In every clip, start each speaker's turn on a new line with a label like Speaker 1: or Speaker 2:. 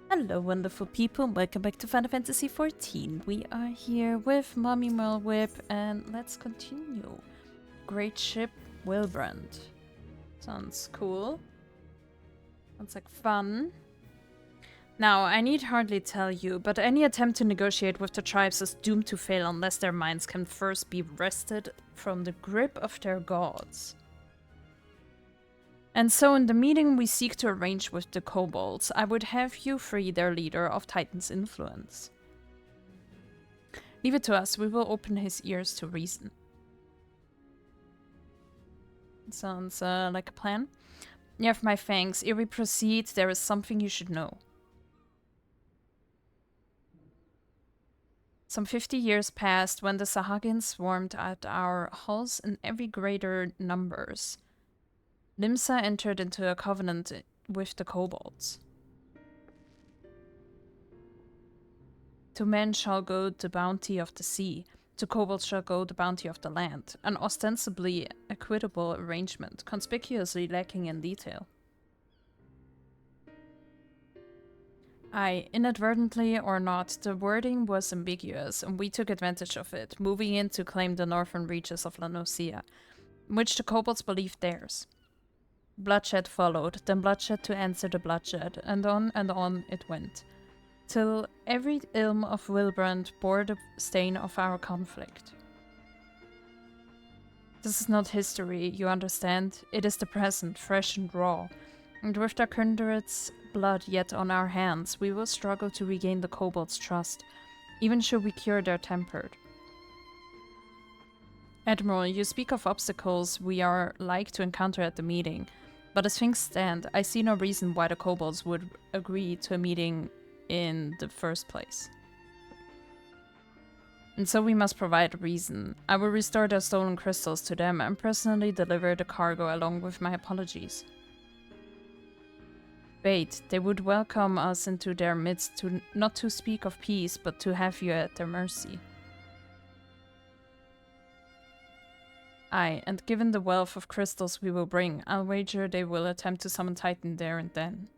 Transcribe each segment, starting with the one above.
Speaker 1: Hello wonderful people, welcome back to Final Fantasy XIV. We are here with Mommy Merlwyb and let's continue. Great ship, Wilbrand. Sounds cool. Sounds like fun. Now, I need hardly tell you, but any attempt to negotiate with the tribes is doomed to fail unless their minds can first be wrested from the grip of their gods. And so in the meeting we seek to arrange with the Kobolds, I would have you free their leader of Titan's influence. Leave it to us, we will open his ears to reason. Sounds like a plan. You have my thanks. Ere we proceed, there is something you should know. Some 50 years passed when the Sahagins swarmed at our halls in ever greater numbers. Limsa entered into a covenant with the Kobolds. To men shall go the bounty of the sea, to Kobolds shall go the bounty of the land, an ostensibly equitable arrangement, conspicuously lacking in detail. Aye, inadvertently or not, the wording was ambiguous, and we took advantage of it, moving in to claim the northern reaches of La Nocia, which the Kobolds believed theirs. Bloodshed followed, then bloodshed to answer the bloodshed, and on it went, till every ilm of Wilbrand bore the stain of our conflict. This is not history, you understand, it is the present, fresh and raw, and with their kindred's blood yet on our hands, we will struggle to regain the Kobolds' trust, even should we cure their temper. Admiral, you speak of obstacles we are like to encounter at the meeting, but as things stand, I see no reason why the Kobolds would agree to a meeting in the first place. And so we must provide a reason. I will restore their stolen crystals to them and personally deliver the cargo along with my apologies. Wait, they would welcome us into their midst to not to speak of peace, but to have you at their mercy. Aye, and given the wealth of crystals we will bring, I'll wager they will attempt to summon Titan there and then.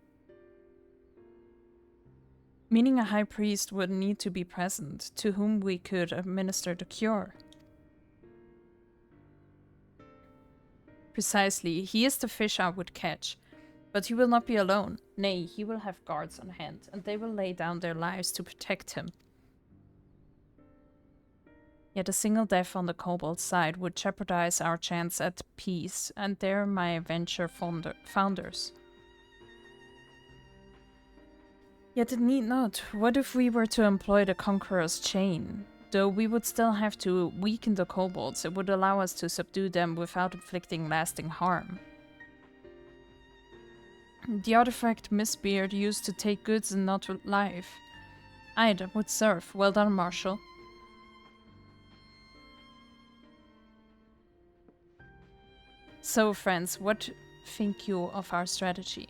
Speaker 1: Meaning a high priest would need to be present, to whom we could administer the cure. Precisely, he is the fish I would catch, but he will not be alone. Nay, he will have guards on hand, and they will lay down their lives to protect him. Yet a single death on the Kobold side would jeopardize our chance at peace, and they're my venture founders. Yet it need not. What if we were to employ the Conqueror's chain? Though we would still have to weaken the Kobolds, it would allow us to subdue them without inflicting lasting harm. The artifact Mistbeard used to take goods and not life. Aye, that would serve. Well done, Marshal. So, friends, what think you of our strategy?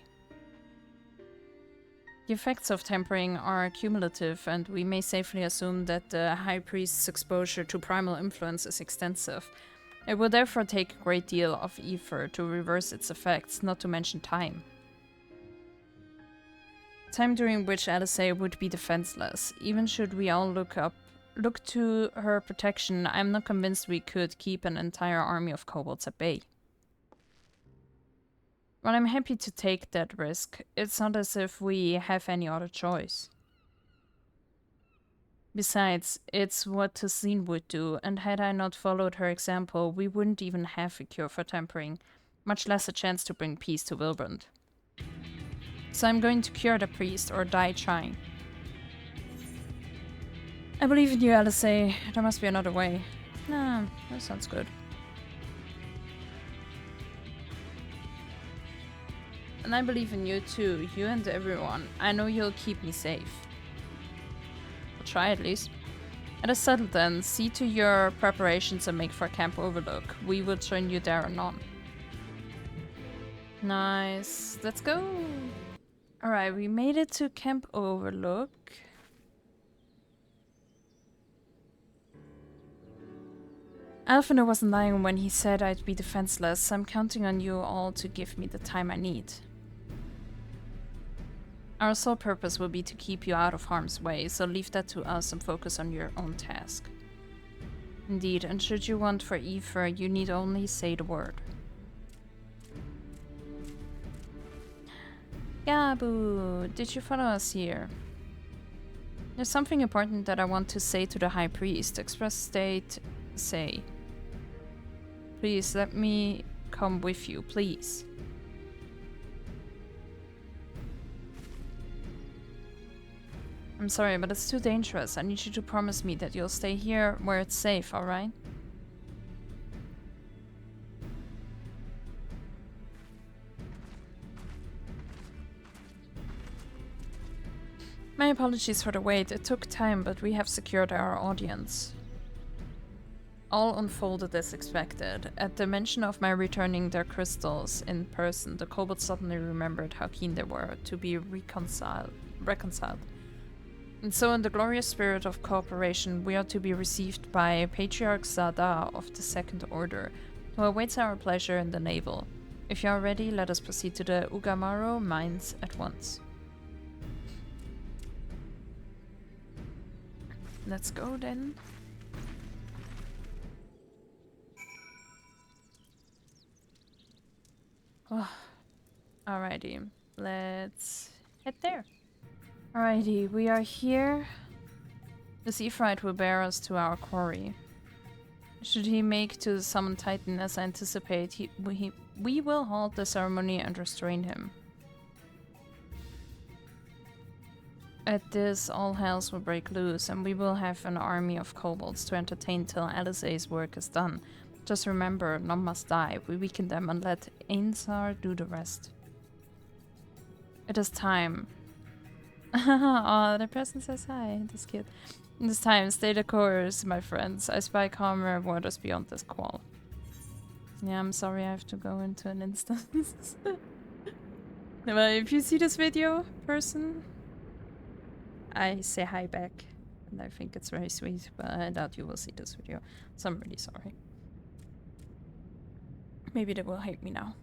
Speaker 1: The effects of tampering are cumulative, and we may safely assume that the High Priest's exposure to primal influence is extensive. It will therefore take a great deal of effort to reverse its effects, not to mention time. Time during which LSA would be defenseless. Even should we all look to her protection, I'm not convinced we could keep an entire army of Kobolds at bay. While I'm happy to take that risk, it's not as if we have any other choice. Besides, it's what Tessin would do, and had I not followed her example, we wouldn't even have a cure for tampering, much less a chance to bring peace to Wilbrand. So I'm going to cure the priest, or die trying. I believe in you, LSA. There must be another way. Nah, that sounds good. And I believe in you too, you and everyone. I know you'll keep me safe. I'll try at least. Let us settle then. See to your preparations and make for Camp Overlook. We will join you there anon. Nice. Let's go. Alright, we made it to Camp Overlook. Alfino wasn't lying when he said I'd be defenseless. I'm counting on you all to give me the time I need. Our sole purpose will be to keep you out of harm's way, so leave that to us and focus on your own task. Indeed, and should you want for Aoife, you need only say the word. Gabu, did you follow us here? There's something important that I want to say to the High Priest. Express state, say. Please, let me come with you, please. I'm sorry, but it's too dangerous. I need you to promise me that you'll stay here where it's safe, alright? My apologies for the wait. It took time, but we have secured our audience. All unfolded as expected. At the mention of my returning their crystals in person, the Kobolds suddenly remembered how keen they were to be reconciled. And so in the glorious spirit of cooperation, we are to be received by Patriarch Zada of the Second Order, who awaits our pleasure in the navel. If you are ready, let us proceed to the Ugamaro mines at once. Let's go then. Oh. Alrighty, let's head there. Alrighty, we are here. This Ephraite will bear us to our quarry. Should he make to summon Titan as I anticipate, we will halt the ceremony and restrain him. At this, all hells will break loose, and we will have an army of kobolds to entertain till Alizé's work is done. Just remember, none must die. We weaken them and let Ainsar do the rest. It is time. Oh, the person says hi. That's cute. It is time. Stay the course, my friends. I spy calmer waters beyond this qual. Yeah, I'm sorry I have to go into an instance. But if you see this video, person, I say hi back. And I think it's very sweet, but I doubt you will see this video. So I'm really sorry. Maybe they will hate me now.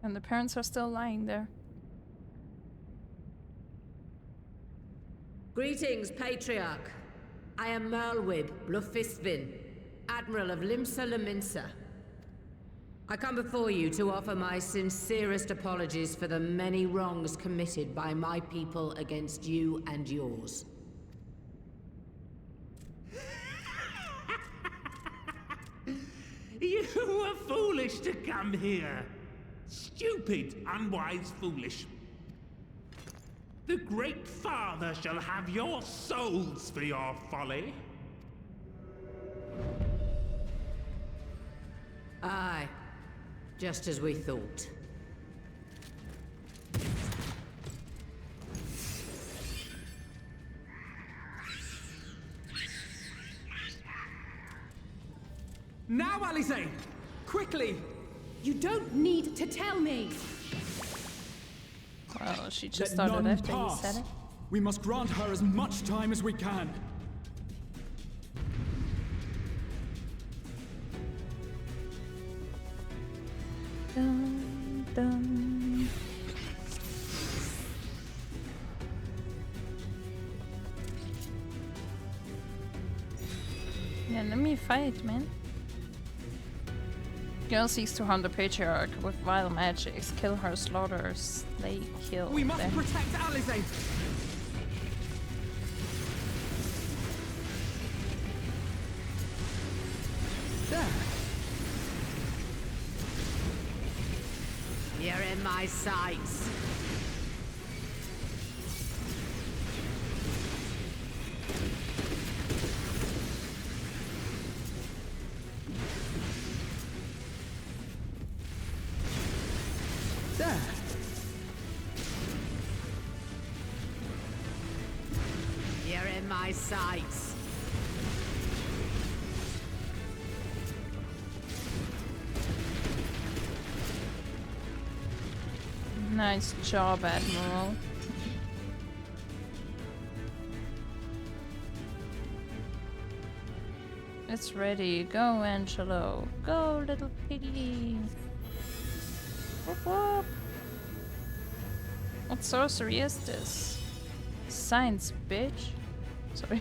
Speaker 1: And the parents are still lying there.
Speaker 2: Greetings, Patriarch. I am Merlwyb, Blufisvin, Admiral of Limsa Laminsa. I come before you to offer my sincerest apologies for the many wrongs committed by my people against you and yours.
Speaker 3: You were foolish to come here. Stupid, unwise, foolish. The Great Father shall have your souls for your folly.
Speaker 2: Aye, just as we thought.
Speaker 4: Now, Alizé! Quickly!
Speaker 5: You don't need to tell me!
Speaker 1: Well, she just
Speaker 4: Let
Speaker 1: started
Speaker 4: none
Speaker 1: after he
Speaker 4: pass.
Speaker 1: said it.
Speaker 4: We must grant her as much time as we can.
Speaker 1: Dun, dun. Yeah, let me fight, man. Girl seeks to harm the Patriarch with vile magics. Kill her, slaughter, slay, kill.
Speaker 4: We must
Speaker 1: them.
Speaker 4: protect Alizé! There!
Speaker 2: You're in my sights.
Speaker 4: There!
Speaker 2: You're in my sights.
Speaker 1: Nice job, Admiral. It's ready. Go, Angelo. Go, little piggy. Whoop whoop. What sorcery is this? Science, bitch. Sorry.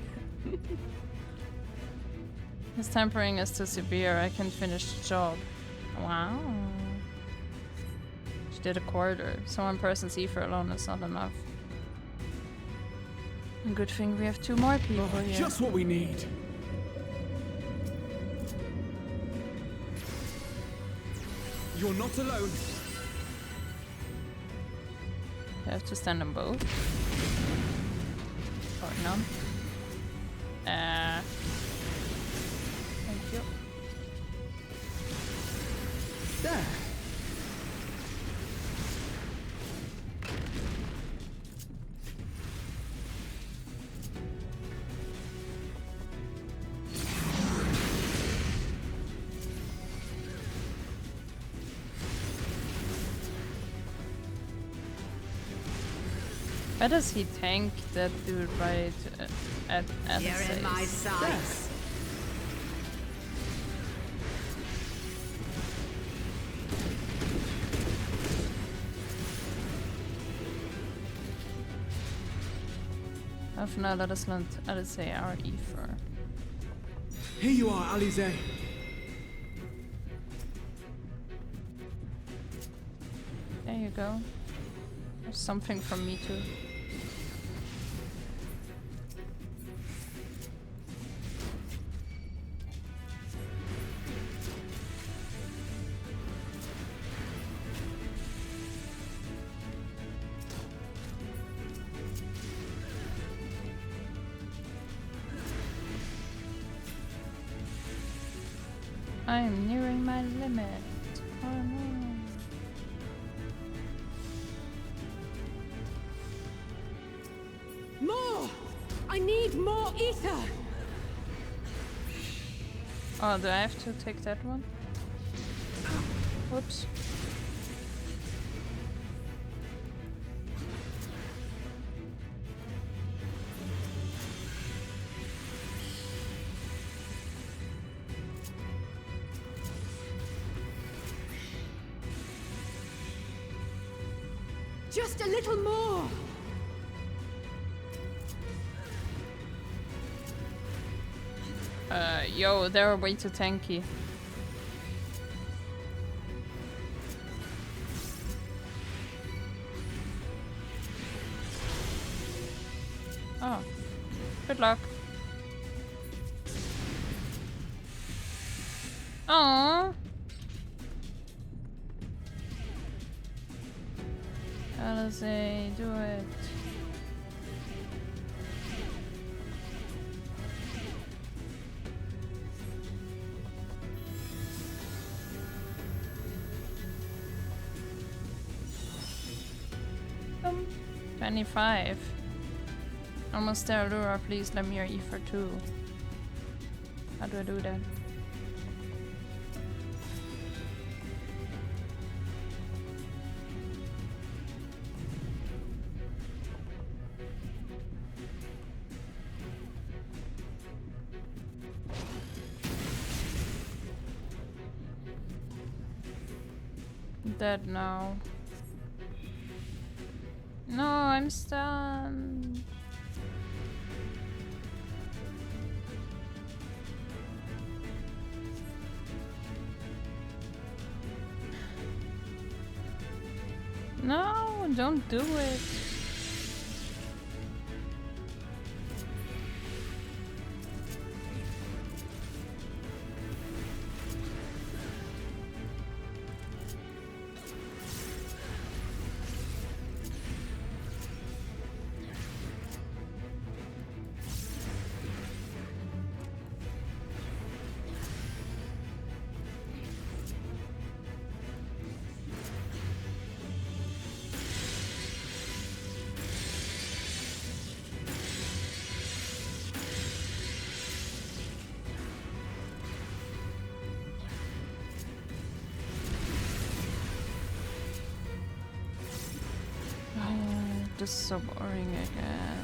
Speaker 1: His tampering is too severe. I can finish the job. Wow. She did a quarter. So one person's ether alone is not enough. Good thing we have 2 more people here.
Speaker 4: Just what we need. You're not alone.
Speaker 1: I have to stand on both. Or none. Thank you.
Speaker 4: There.
Speaker 1: Why does he tank that dude right at
Speaker 2: You're in my
Speaker 1: his
Speaker 2: sights.
Speaker 1: Half an hour, let us say our ether.
Speaker 4: Here you are, Alize.
Speaker 1: There you go. There's something from me too. I am nearing my limit. Oh no.
Speaker 5: More! I need more ether!
Speaker 1: Oh, do I have to take that one? Whoops.
Speaker 5: Just a little more!
Speaker 1: Yo, they're way too tanky. Oh. Good luck. Aww. Alize, do it. Boom. 25. Almost there, Allura. Please let me your ether too. How do I do that? Dead now. No, I'm stunned. No, don't do it. this is so boring again.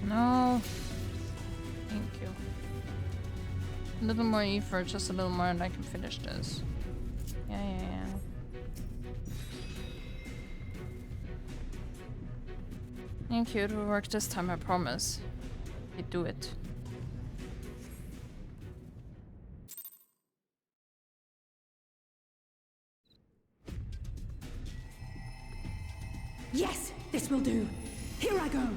Speaker 1: No. Thank you. A little more effort, just a little more, and I can finish this. Yeah. Thank you, it will work this time, I promise. I do it.
Speaker 5: Yes, this will do. Here I go.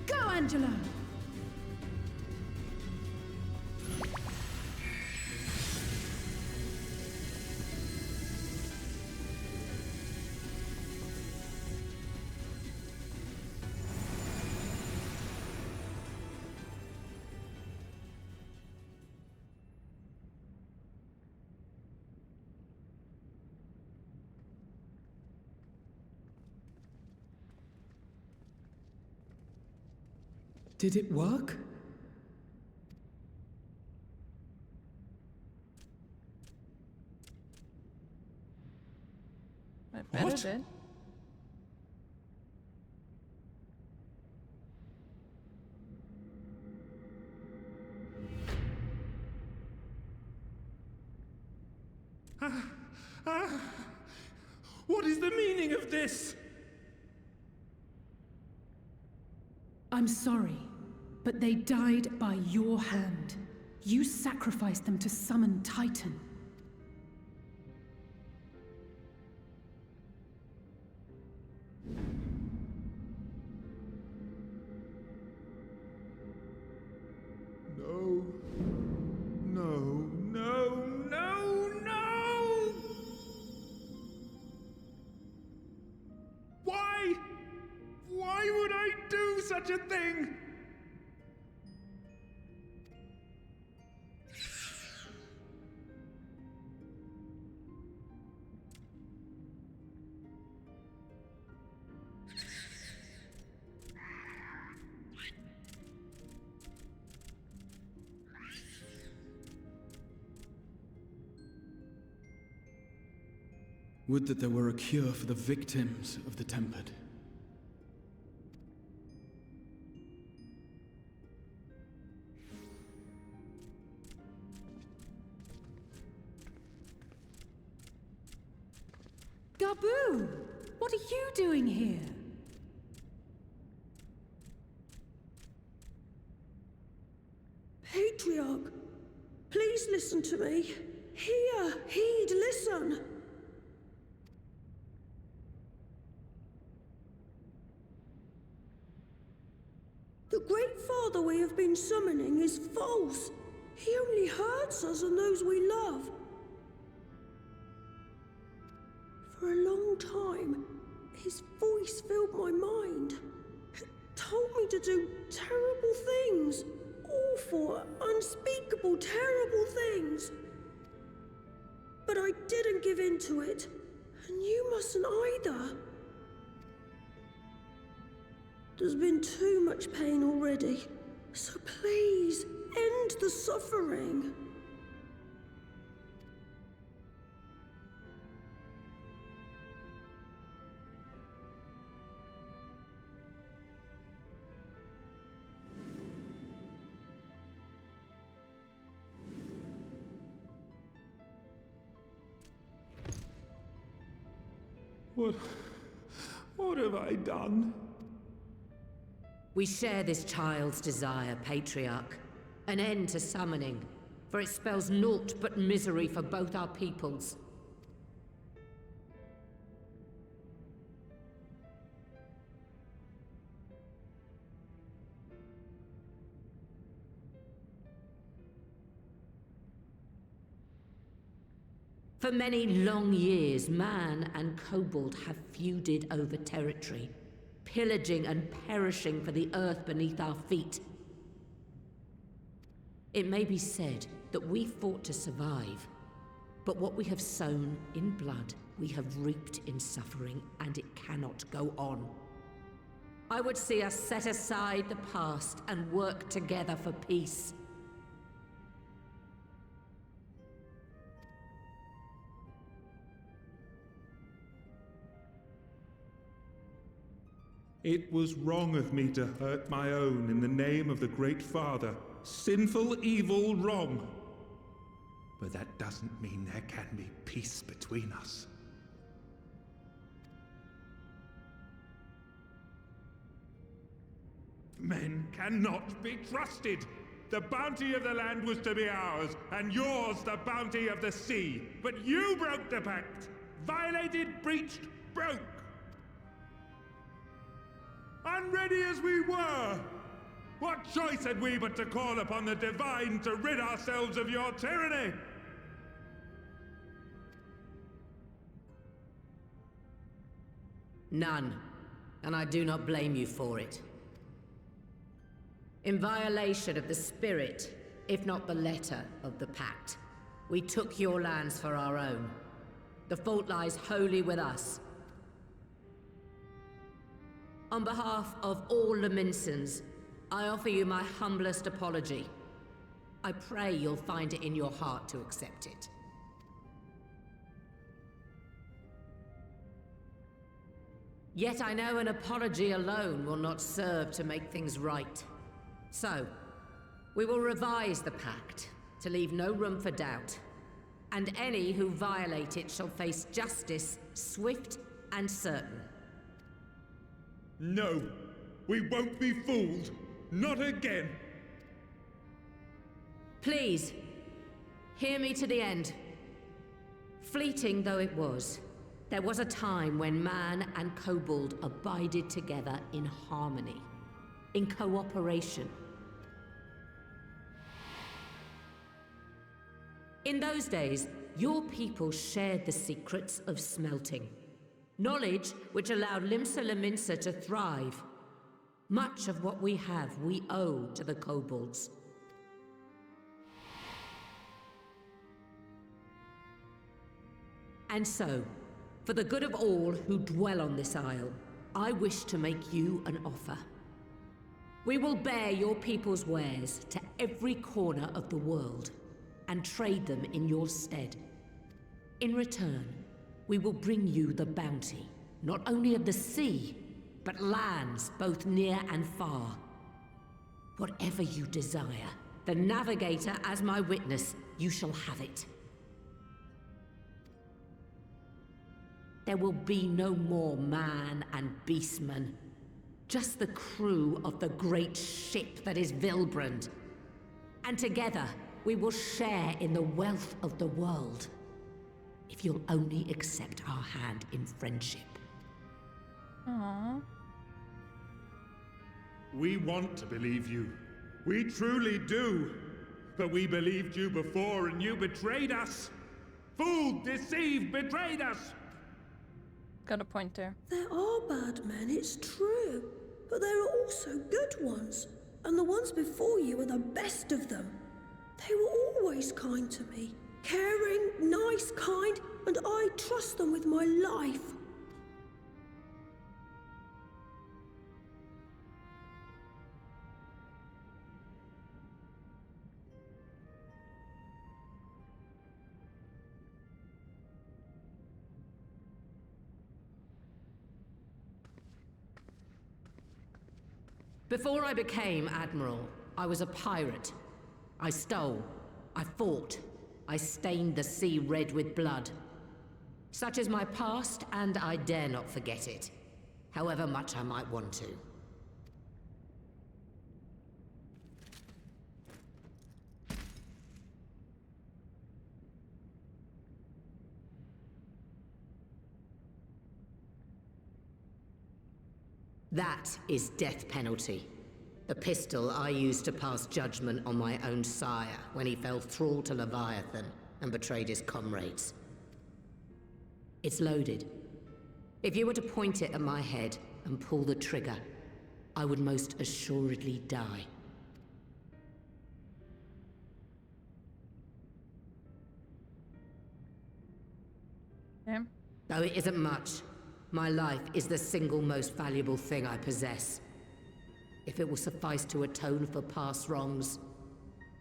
Speaker 5: Go, Angela.
Speaker 4: Did it work?
Speaker 1: I bet
Speaker 4: What?
Speaker 1: it did.
Speaker 3: What is the meaning of this?
Speaker 5: I'm sorry, but they died by your hand. You sacrificed them to summon Titan.
Speaker 3: No. No, no, no, no! Why? Why would I do such a thing?
Speaker 4: Would that there were a cure for the victims of the Tempered.
Speaker 5: Gabu! What are you doing here?
Speaker 6: Patriarch, please listen to me. Hear, heed, listen. The Great Father we have been summoning is false. He only hurts us and those we love. For a long time, his voice filled my mind. It told me to do terrible things. Awful, unspeakable, terrible things. But I didn't give in to it, and you mustn't either. There's been too much pain already, so please, end the suffering.
Speaker 3: What have I done?
Speaker 2: We share this child's desire, Patriarch. An end to summoning, for it spells naught but misery for both our peoples. For many long years, man and kobold have feuded over territory, pillaging and perishing for the earth beneath our feet. It may be said that we fought to survive, but what we have sown in blood, we have reaped in suffering, and it cannot go on. I would see us set aside the past and work together for peace.
Speaker 3: It was wrong of me to hurt my own in the name of the Great Father. Sinful, evil, wrong. But that doesn't mean there can be peace between us. Men cannot be trusted. The bounty of the land was to be ours, and yours the bounty of the sea. But you broke the pact. Violated, breached, broke. Unready as we were, what choice had we but to call upon the Divine to rid ourselves of your tyranny?
Speaker 2: None, and I do not blame you for it. In violation of the spirit, if not the letter, of the pact, we took your lands for our own. The fault lies wholly with us. On behalf of all Laminsans, I offer you my humblest apology. I pray you'll find it in your heart to accept it. Yet I know an apology alone will not serve to make things right. So, we will revise the pact to leave no room for doubt, and any who violate it shall face justice, swift and certain.
Speaker 3: No, we won't be fooled. Not again.
Speaker 2: Please, hear me to the end. Fleeting though it was, there was a time when man and kobold abided together in harmony, in cooperation. In those days, your people shared the secrets of smelting. Knowledge which allowed Limsa to thrive. Much of what we have, we owe to the kobolds. And so, for the good of all who dwell on this isle, I wish to make you an offer. We will bear your people's wares to every corner of the world, and trade them in your stead. In return, we will bring you the bounty, not only of the sea, but lands both near and far. Whatever you desire, the Navigator as my witness, you shall have it. There will be no more man and beastman, just the crew of the great ship that is Vilbrand. And together, we will share in the wealth of the world. If you'll only accept our hand in friendship.
Speaker 1: Aww.
Speaker 3: We want to believe you. We truly do. But we believed you before and you betrayed us. Fooled, deceived, betrayed us.
Speaker 1: Got a point there.
Speaker 6: There are bad men, it's true. But there are also good ones. And the ones before you are the best of them. They were always kind to me. Caring, nice, kind, and I trust them with my life.
Speaker 2: Before I became Admiral, I was a pirate. I stole, I fought, I stained the sea red with blood. Such is my past, and I dare not forget it, however much I might want to. That is death penalty. The pistol I used to pass judgment on my own sire when he fell thrall to Leviathan and betrayed his comrades. It's loaded. If you were to point it at my head and pull the trigger, I would most assuredly die.
Speaker 1: Yeah.
Speaker 2: Though it isn't much, my life is the single most valuable thing I possess. If it will suffice to atone for past wrongs,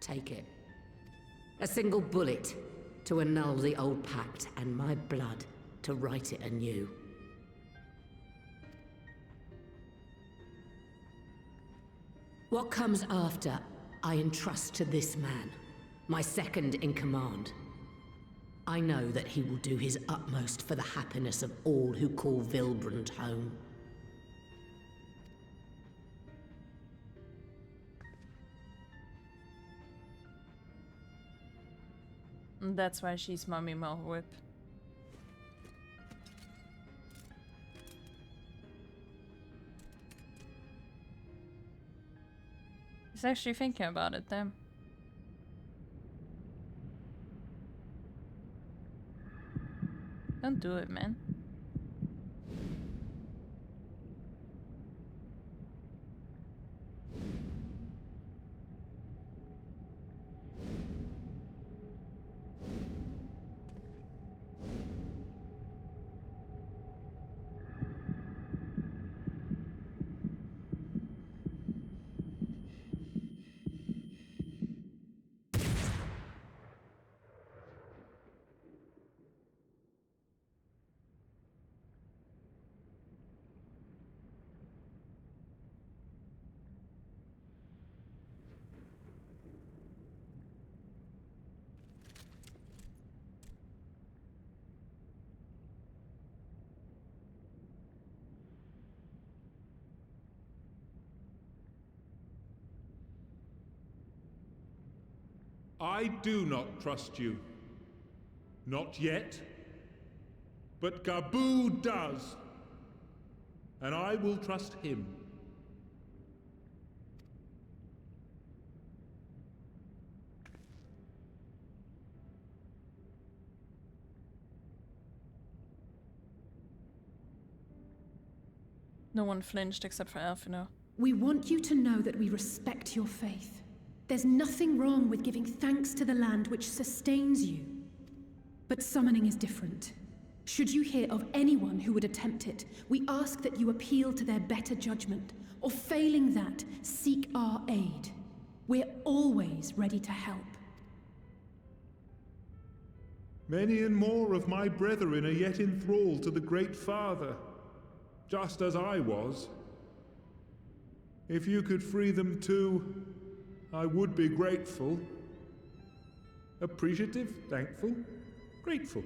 Speaker 2: take it. A single bullet to annul the old pact, and my blood to write it anew. What comes after, I entrust to this man, my second in command. I know that he will do his utmost for the happiness of all who call Vilbrand home.
Speaker 1: And that's why she's Mommy Merlwyb. He's actually thinking about it, damn. Don't do it, man.
Speaker 3: I do not trust you. Not yet. But Gaboo does. And I will trust him.
Speaker 1: No one flinched except for Alphino.
Speaker 5: We want you to know that we respect your faith. There's nothing wrong with giving thanks to the land which sustains you. But summoning is different. Should you hear of anyone who would attempt it, we ask that you appeal to their better judgment, or failing that, seek our aid. We're always ready to help.
Speaker 3: Many and more of my brethren are yet in thrall to the Great Father, just as I was. If you could free them too, I would be grateful. Appreciative, thankful, grateful.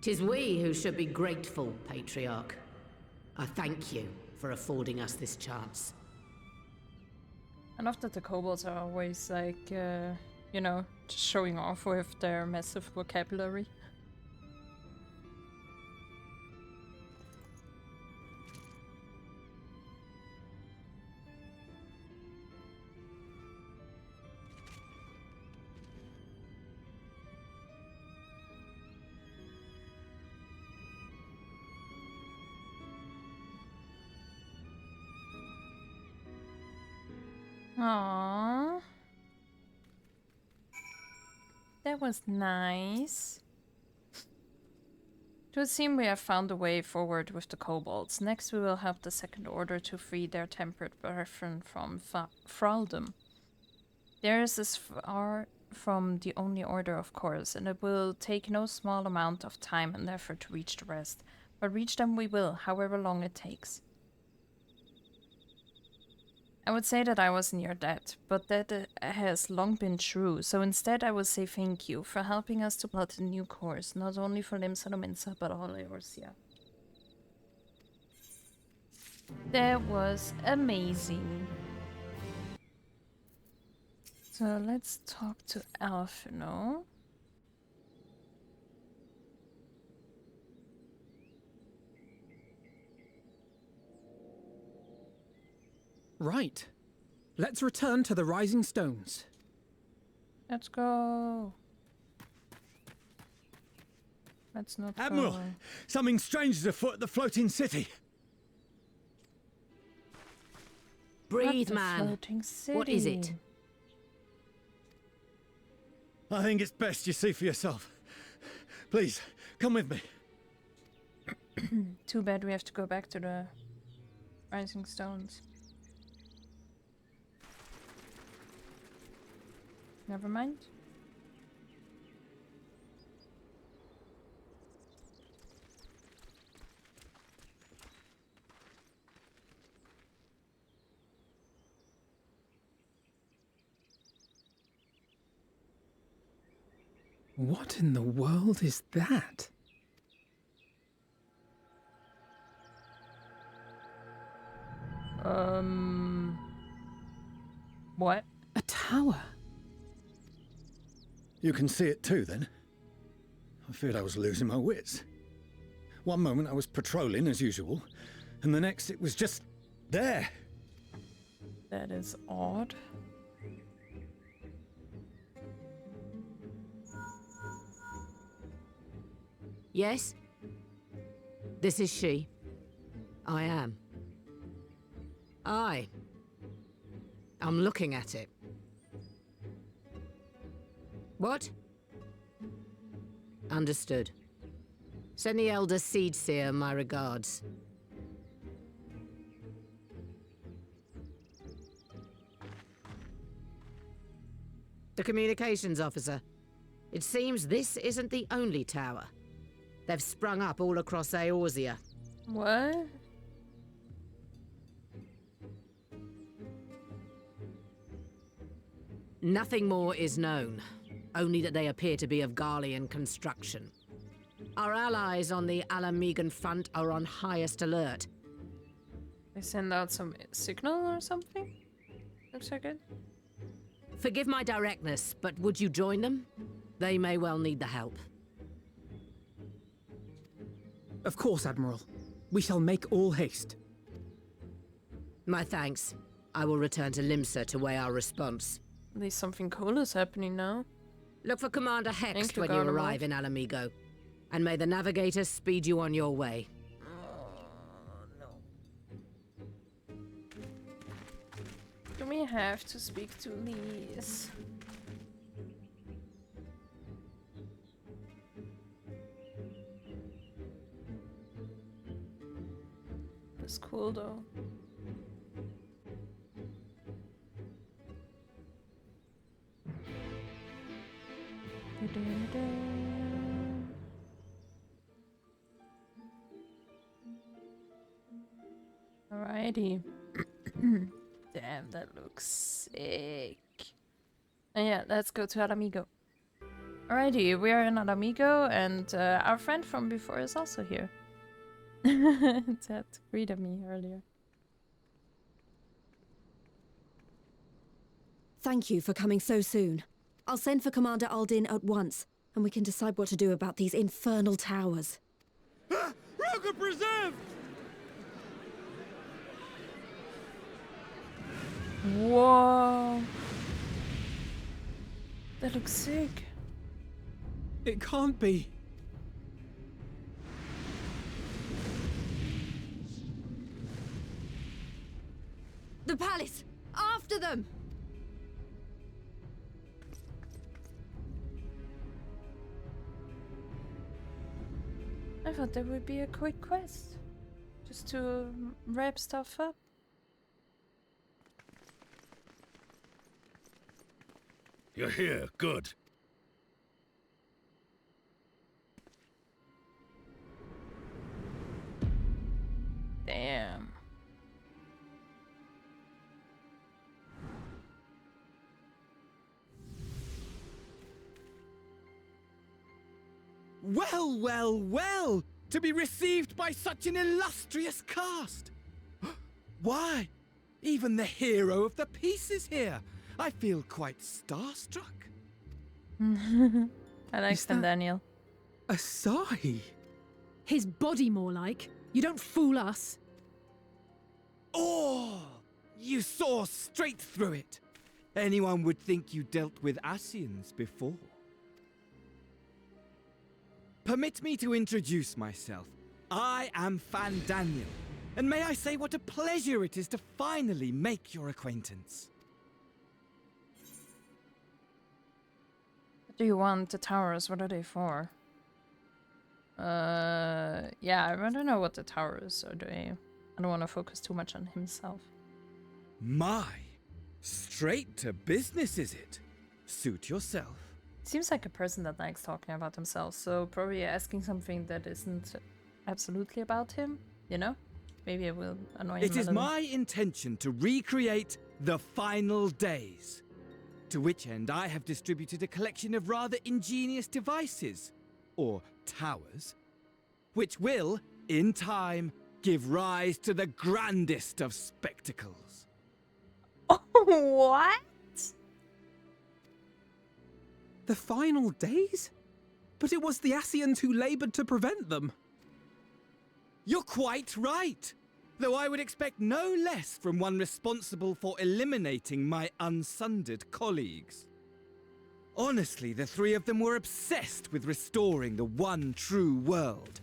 Speaker 2: Tis we who should be grateful, Patriarch. I thank you for affording us this chance.
Speaker 1: I love that the kobolds are always like, you know, just showing off with their massive vocabulary. Aww. That was nice. It would seem we have found a way forward with the kobolds. Next we will help the Second Order to free their temperate brethren from thraldom. Theirs is far from the only order, of course, and it will take no small amount of time and effort to reach the rest. But reach them we will, however long it takes. I would say that I was in your debt, but that has long been true, so instead I will say thank you for helping us to plot a new course, not only for Limsa Lominsa, but all Eorzea. That was amazing. So let's talk to Alphino.
Speaker 7: Right. Let's return to the Rising Stones.
Speaker 1: Let's go. Let's not
Speaker 8: Admiral,
Speaker 1: go.
Speaker 8: something strange is afoot at the floating city.
Speaker 2: Breathe,
Speaker 1: Not the
Speaker 2: man.
Speaker 1: floating
Speaker 2: What is
Speaker 1: city.
Speaker 2: it?
Speaker 8: I think it's best you see for yourself. Please, come with me.
Speaker 1: Too bad we have to go back to the Rising Stones. Never mind.
Speaker 7: What in the world is that?
Speaker 1: What?
Speaker 7: A tower.
Speaker 8: You can see it too, then? I feared I was losing my wits. One moment I was patrolling as usual, and the next it was just there.
Speaker 1: That is odd.
Speaker 2: Yes? This is she. I am. I'm looking at it. What? Understood. Send the Elder Seedseer my regards. The communications officer. It seems this isn't the only tower. They've sprung up all across Eorzea.
Speaker 1: What?
Speaker 2: Nothing more is known, only that they appear to be of Garlean construction. Our allies on the Alamegan front are on highest alert.
Speaker 1: They send out some signal or something? Looks like it.
Speaker 2: Forgive my directness, but would you join them? They may well need the help.
Speaker 7: Of course, Admiral. We shall make all haste.
Speaker 2: My thanks. I will return to Limsa to weigh our response.
Speaker 1: At least something cool is happening now.
Speaker 2: Look for Commander
Speaker 1: Thank
Speaker 2: Hext
Speaker 1: you,
Speaker 2: when you
Speaker 1: Garlemald.
Speaker 2: arrive in Alamigo. And may the Navigator speed you on your way.
Speaker 1: Do we have to speak to Lise? That's cool though. Alrighty. Damn, that looks sick. And yeah, let's go to Alamigo. Alrighty, we are in Alamigo, and our friend from before is also here. That greeted me earlier.
Speaker 9: Thank you for coming so soon. I'll send for Commander Aldin at once, and we can decide what to do about these infernal towers.
Speaker 8: Roca Preserve!
Speaker 1: Whoa! That looks sick.
Speaker 7: It can't be.
Speaker 9: The palace! After them!
Speaker 1: I thought there would be a quick quest. Just to wrap stuff up.
Speaker 3: You're here, good.
Speaker 1: Damn.
Speaker 7: Well, well, well! To be received by such an illustrious cast!
Speaker 10: Why? Even the hero of the piece is here. I feel quite starstruck.
Speaker 1: I like them, Daniel.
Speaker 7: Asahi?
Speaker 5: His body, more like. You don't fool us.
Speaker 10: Oh! You saw straight through it. Anyone would think you dealt with Ascians before. Permit me to introduce myself. I am Fandaniel, and may I say what a pleasure it is to finally make your acquaintance.
Speaker 1: What do you want? The towers, what are they for? Yeah, I want to know what the towers are doing. I don't want to focus too much on himself.
Speaker 10: My, straight to business is it? Suit yourself.
Speaker 1: Seems like a person that likes talking about himself, so probably asking something that isn't absolutely about him, you know? Maybe it will annoy him.
Speaker 10: It is my intention to recreate the final days. To which end I have distributed a collection of rather ingenious devices, or towers, which will, in time, give rise to the grandest of spectacles.
Speaker 1: What?
Speaker 7: The final days? But it was the Ascians who labored to prevent them.
Speaker 10: You're quite right, though I would expect no less from one responsible for eliminating my unsundered colleagues. Honestly, the three of them were obsessed with restoring the one true world.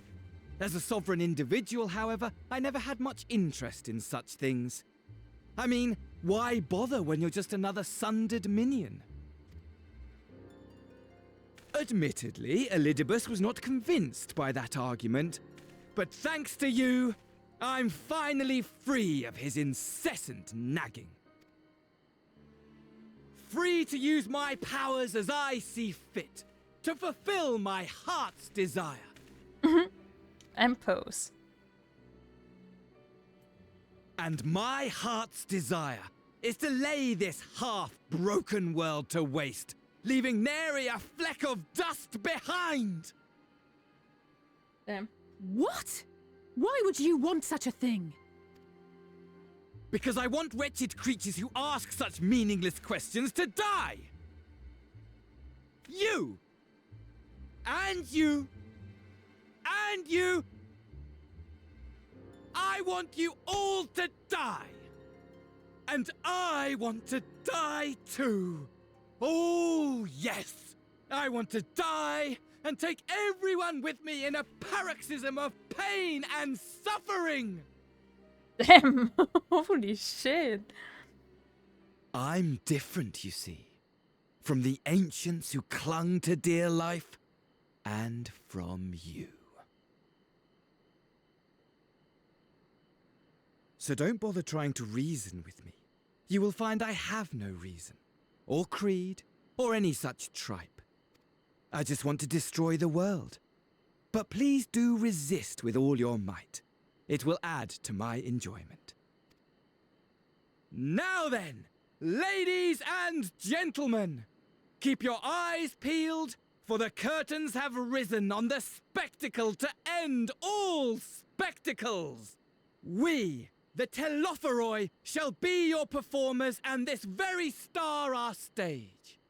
Speaker 10: As a sovereign individual, however, I never had much interest in such things. I mean, why bother when you're just another sundered minion? Admittedly, Elidibus was not convinced by that argument, but thanks to you, I'm finally free of his incessant nagging. Free to use my powers as I see fit, to fulfill my heart's desire.
Speaker 1: And pose.
Speaker 10: And my heart's desire is to lay this half-broken world to waste, leaving nary a fleck of dust behind!
Speaker 1: Damn.
Speaker 5: What? Why would you want such a thing?
Speaker 10: Because I want wretched creatures who ask such meaningless questions to die! You! And you! And you! I want you all to die! And I want to die too! Oh, yes! I want to die and take everyone with me in a paroxysm of pain and suffering!
Speaker 1: Damn. Holy shit.
Speaker 10: I'm different, you see. From the ancients who clung to dear life, and from you. So don't bother trying to reason with me. You will find I have no reason, or creed, or any such tripe. I just want to destroy the world. But please do resist with all your might. It will add to my enjoyment. Now then, ladies and gentlemen, keep your eyes peeled, for the curtains have risen on the spectacle to end all spectacles. We, the Telophoroi, shall be your performers, and this very star our stage.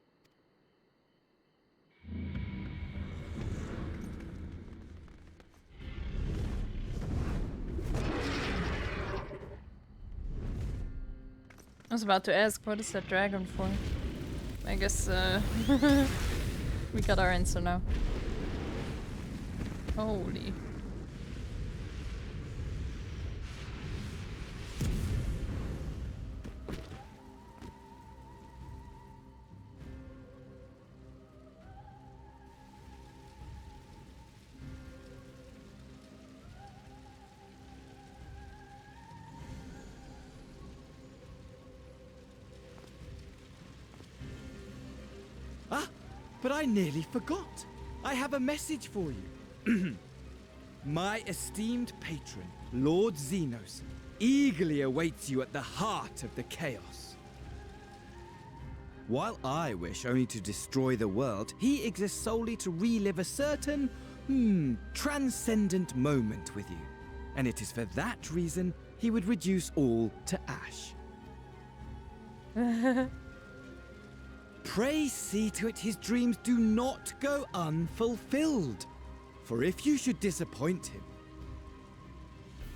Speaker 1: I was about to ask, what is that dragon for? I guess, we got our answer now. Holy.
Speaker 10: But I nearly forgot. I have a message for you. My esteemed patron, Lord Xenos, eagerly awaits you at the heart of the chaos. While I wish only to destroy the world, he exists solely to relive a certain, transcendent moment with you. And it is for that reason he would reduce all to ash. Pray see to it his dreams do not go unfulfilled, for if you should disappoint him,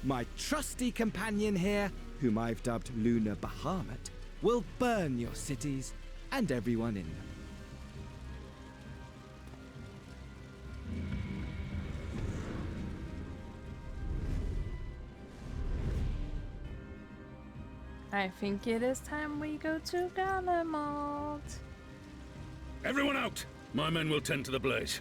Speaker 10: my trusty companion here, whom I've dubbed Lunar Bahamut, will burn your cities and everyone in them.
Speaker 1: I think it is time we go to Galamalt.
Speaker 11: Everyone out! My men will tend to the blaze.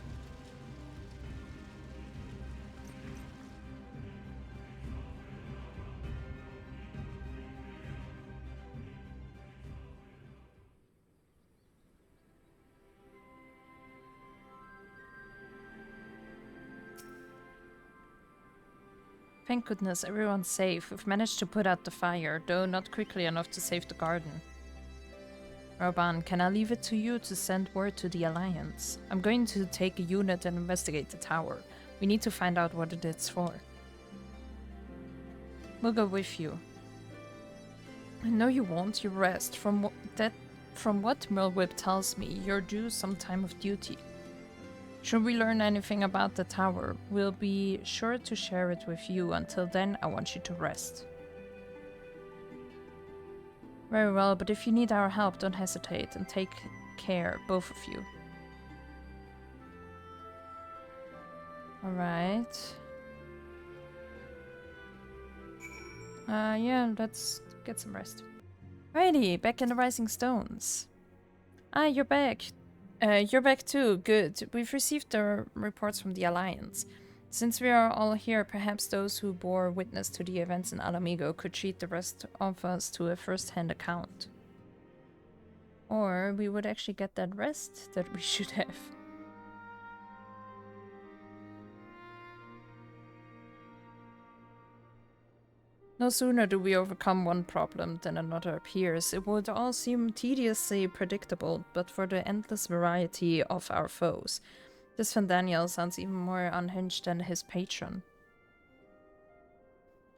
Speaker 1: Thank goodness everyone's safe. We've managed to put out the fire, though not quickly enough to save the garden. Roban, can I leave it to you to send word to the Alliance? I'm going to take a unit and investigate the tower. We need to find out what it is for. We'll go with you. No, you won't. You rest. From what Merlwyb tells me, you're due some time of duty. Should we learn anything about the tower, we'll be sure to share it with you. Until then, I want you to rest. Very well, but if you need our help, don't hesitate, and take care, both of you. Alright. Yeah, let's get some rest. Alrighty, back in the Rising Stones. Ah, you're back. You're back too, good. We've received the reports from the Alliance. Since we are all here, perhaps those who bore witness to the events in Mhigo could treat the rest of us to a first-hand account. Or we would actually get that rest that we should have. No sooner do we overcome one problem than another appears. It would all seem tediously predictable, but for the endless variety of our foes. This Fandaniel sounds even more unhinged than his patron.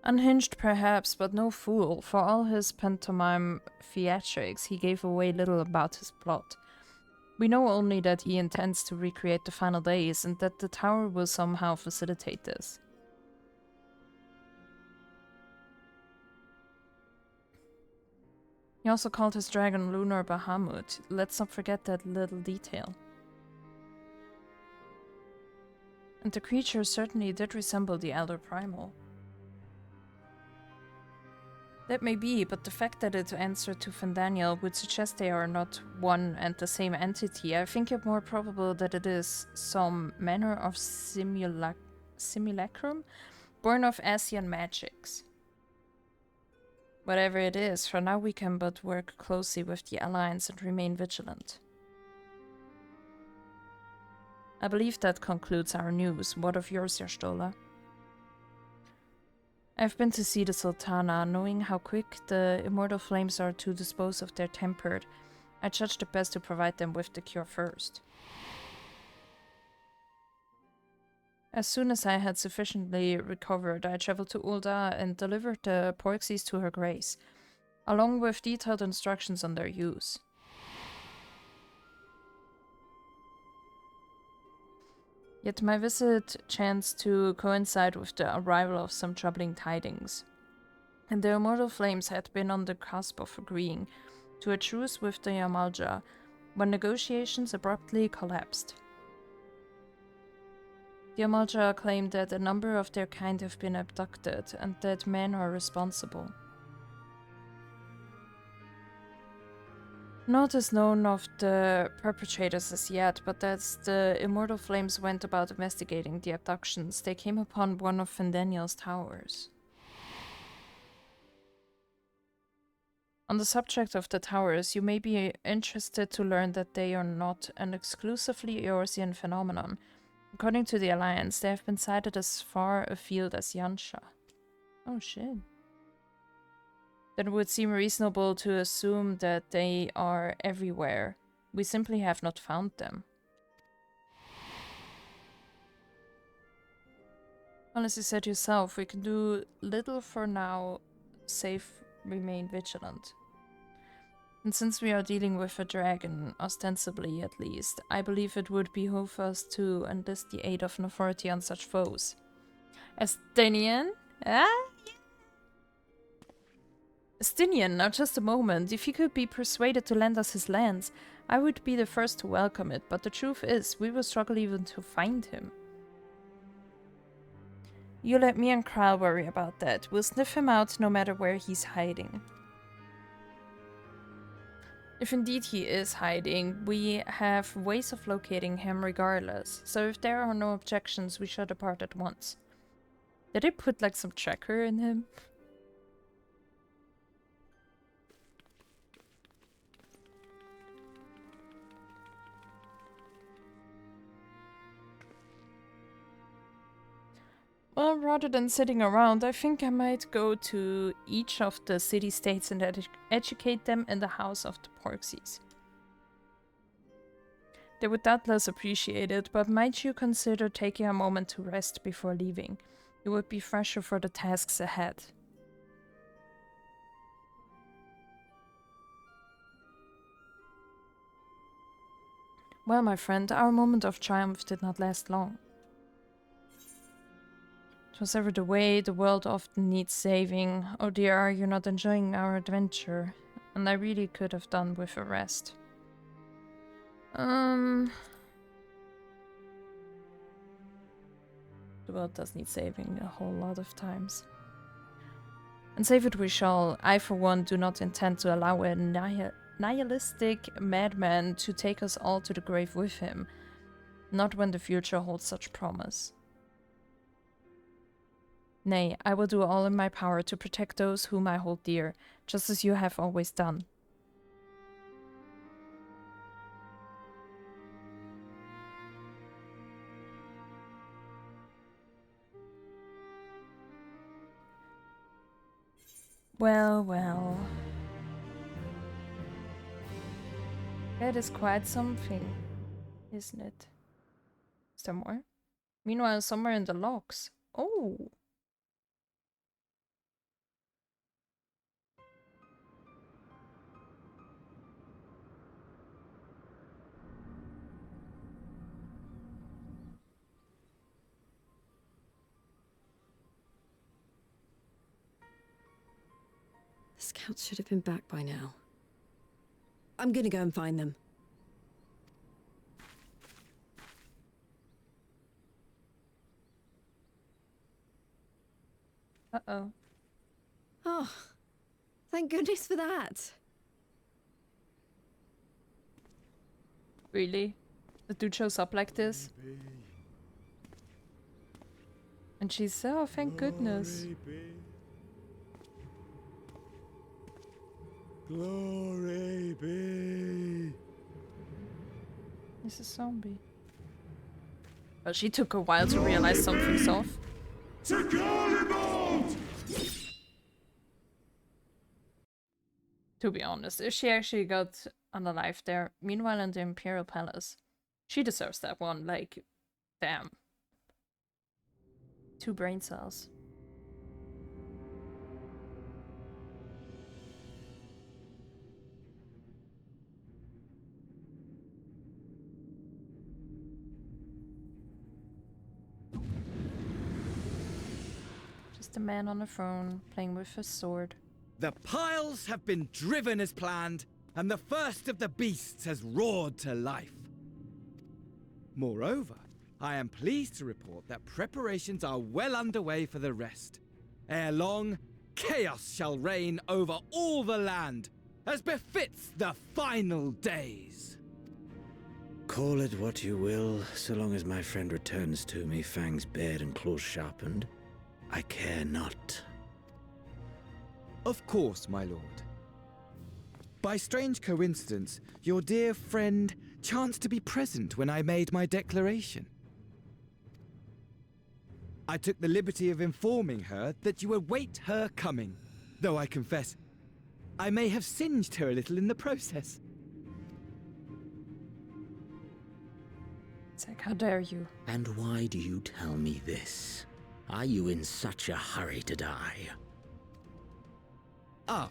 Speaker 1: Unhinged perhaps, but no fool. For all his pantomime theatrics, he gave away little about his plot. We know only that he intends to recreate the final days, and that the tower will somehow facilitate this. He also called his dragon Lunar Bahamut. Let's not forget that little detail. And the creature certainly did resemble the Elder Primal. That may be, but the fact that it answered to Fandaniel would suggest they are not one and the same entity. I think it more probable that it is some manner of simulacrum born of Ascian magics. Whatever it is, for now we can but work closely with the Alliance and remain vigilant. I believe that concludes our news. What of yours, Yarstola? I've been to see the Sultana. Knowing how quick the immortal flames are to dispose of their tempered, I judged it best to provide them with the cure first. As soon as I had sufficiently recovered, I traveled to Ul'dah and delivered the Porxies to her grace, along with detailed instructions on their use. Yet my visit chanced to coincide with the arrival of some troubling tidings, and the immortal flames had been on the cusp of agreeing to a truce with the Yamalja when negotiations abruptly collapsed. The Yamalja claimed that a number of their kind have been abducted and that men are responsible. Naught is known of the perpetrators as yet, but as the Immortal Flames went about investigating the abductions, they came upon one of Fandaniel's towers. On the subject of the towers, you may be interested to learn that they are not an exclusively Eorzean phenomenon. According to the Alliance, they have been sighted as far afield as Yansha. Oh shit. Then it would seem reasonable to assume that they are everywhere. We simply have not found them. Well, as you said yourself, we can do little for now remain vigilant. And since we are dealing with a dragon, ostensibly at least, I believe it would behoove us to enlist the aid of an authority on such foes. Ascian? Ah? Ascian, now just a moment. If he could be persuaded to lend us his lands, I would be the first to welcome it, but the truth is, we will struggle even to find him. You let me and Kral worry about that. We'll sniff him out no matter where he's hiding. If indeed he is hiding, we have ways of locating him regardless, so if there are no objections, we shall depart at once. Did they put like some tracker in him? Well, rather than sitting around, I think I might go to each of the city-states and educate them in the House of the Porxies. They would doubtless appreciate it, but might you consider taking a moment to rest before leaving? You would be fresher for the tasks ahead. Well, my friend, our moment of triumph did not last long. It was ever the way, the world often needs saving. Oh dear, are you not enjoying our adventure? And I really could have done with a rest. The world does need saving a whole lot of times. And save it we shall. I, for one, do not intend to allow a nihilistic madman to take us all to the grave with him. Not when the future holds such promise. Nay, I will do all in my power to protect those whom I hold dear, just as you have always done. Well, well. That is quite something, isn't it? Is there more? Meanwhile, somewhere in the Lochs. Oh!
Speaker 9: The scouts should have been back by now. I'm gonna go and find them.
Speaker 1: Uh-oh.
Speaker 9: Oh, thank goodness for that.
Speaker 1: Really? The dude shows up like this? And she's, oh, thank goodness.
Speaker 10: Glory be.
Speaker 1: It's a zombie. Well, she took a while to realize something's off. To be honest, if she actually got unalive there, meanwhile in the Imperial Palace, she deserves that one, like, damn. 2 brain cells. Just a man on a throne, playing with his sword.
Speaker 10: The piles have been driven as planned, and the first of the beasts has roared to life. Moreover, I am pleased to report that preparations are well underway for the rest. Ere long, chaos shall reign over all the land, as befits the final days.
Speaker 12: Call it what you will, so long as my friend returns to me, fangs bared and claws sharpened. I care not.
Speaker 10: Of course, my lord. By strange coincidence, your dear friend chanced to be present when I made my declaration. I took the liberty of informing her that you await her coming, though I confess, I may have singed her a little in the process.
Speaker 1: It's like, how dare you?
Speaker 12: And why do you tell me this? Are you in such a hurry to die?
Speaker 10: Ah,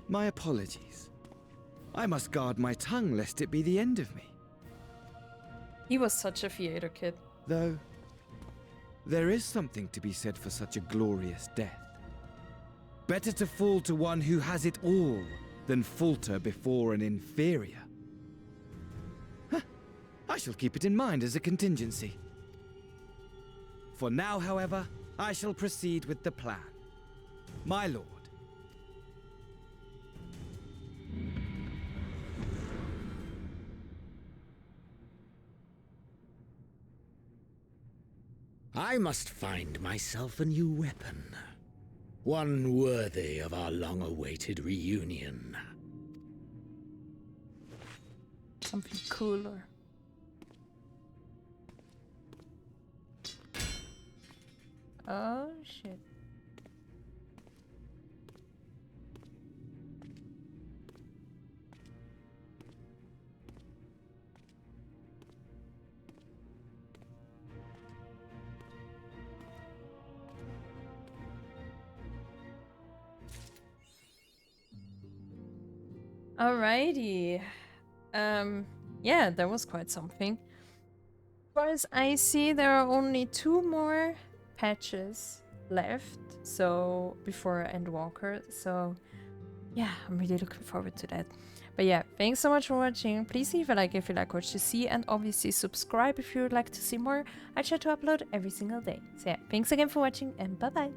Speaker 10: my apologies. I must guard my tongue lest it be the end of me.
Speaker 1: He was such a theater kid.
Speaker 10: Though, there is something to be said for such a glorious death. Better to fall to one who has it all than falter before an inferior. Huh. I shall keep it in mind as a contingency. For now, however, I shall proceed with the plan. My lord.
Speaker 12: I must find myself a new weapon. One worthy of our long-awaited reunion.
Speaker 1: Something cooler. Oh shit. Alrighty. Yeah, that was quite something. As far as I see, there are only 2 more patches left, so before Endwalker. So yeah, I'm really looking forward to that. But yeah, thanks so much for watching. Please leave a like if you like what you see, and obviously subscribe if you would like to see more. I try to upload every single day. So yeah, thanks again for watching, and bye bye.